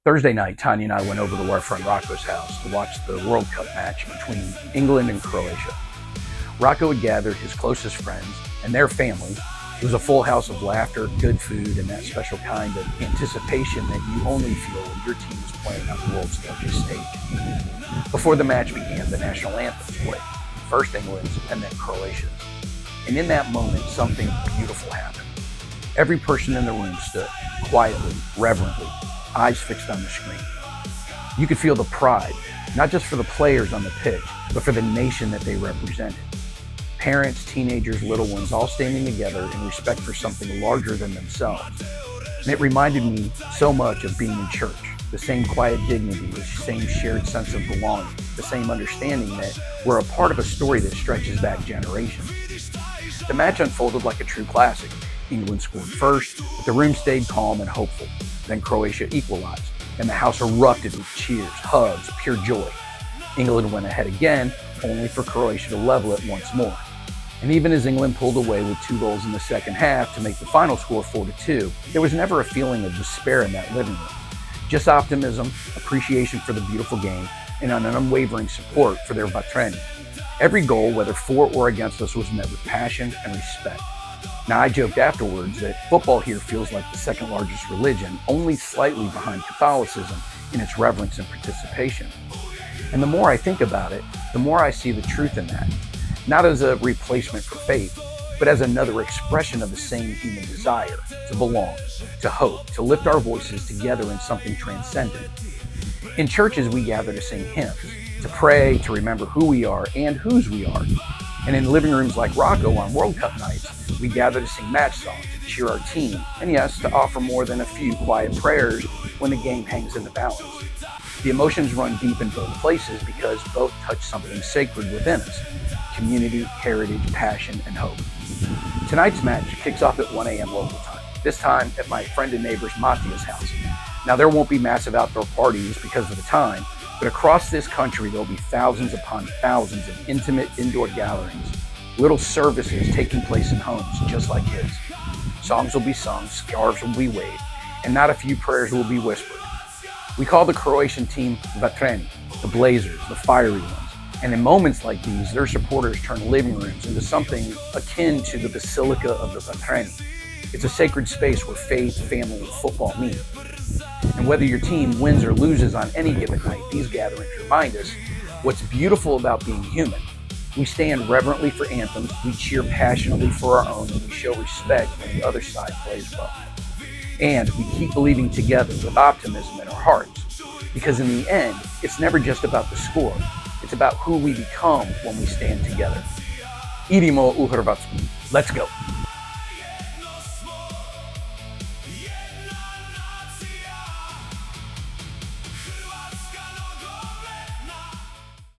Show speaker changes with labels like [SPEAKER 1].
[SPEAKER 1] Thursday night, Tanya and I went over to our friend Rocco's house to watch the World Cup match between England and Croatia. Rocco had gathered his closest friends and their family. It was a full house of laughter, good food, and that special kind of anticipation that you only feel when your team is playing on the world's largest stage. Before the match began, the national anthems played, first England's and then Croatia's. And in that moment, something beautiful happened. Every person in the room stood, quietly, reverently, eyes fixed on the screen. You could feel the pride, not just for the players on the pitch, but for the nation that they represented. Parents, teenagers, little ones, all standing together in respect for something larger than themselves. And it reminded me so much of being in church. The same quiet dignity, the same shared sense of belonging, the same understanding that we're a part of a story that stretches back generations. The match unfolded like a true classic. England scored first, but the room stayed calm and hopeful. Then Croatia equalized, and the house erupted with cheers, hugs, pure joy. England went ahead again, only for Croatia to level it once more. And even as England pulled away with 2 goals in the second half to make the final score 4-2, there was never a feeling of despair in that living room. Just optimism, appreciation for the beautiful game, and an unwavering support for their Vatreni. Every goal, whether for or against us, was met with passion and respect. Now, I joked afterwards that football here feels like the second largest religion, only slightly behind Catholicism in its reverence and participation. And the more I think about it, the more I see the truth in that. Not as a replacement for faith, but as another expression of the same human desire to belong, to hope, to lift our voices together in something transcendent. In churches, we gather to sing hymns, to pray, to remember who we are and whose we are. And in living rooms like Rocco on World Cup nights, we gather to sing match songs, to cheer our team, and yes, to offer more than a few quiet prayers when the game hangs in the balance. The emotions run deep in both places because both touch something sacred within us: community, heritage, passion, and hope. Tonight's match kicks off at 1 a.m. local time, this time at my friend and neighbor's Mattia's house. Now, there won't be massive outdoor parties because of the time, but across this country, there'll be thousands upon thousands of intimate indoor gatherings, little services taking place in homes just like his. Songs will be sung, scarves will be waved, and not a few prayers will be whispered. We call the Croatian team Vatreni, the Blazers, the fiery ones. And in moments like these, their supporters turn living rooms into something akin to the Basilica of the Vatreni. It's a sacred space where faith, family, and football meet. And whether your team wins or loses on any given night, these gatherings remind us what's beautiful about being human. We stand reverently for anthems, we cheer passionately for our own, and we show respect when the other side plays well. And we keep believing together with optimism in our hearts, because in the end, it's never just about the score. It's about who we become when we stand together. Idemo u Hrvatsku. Let's go.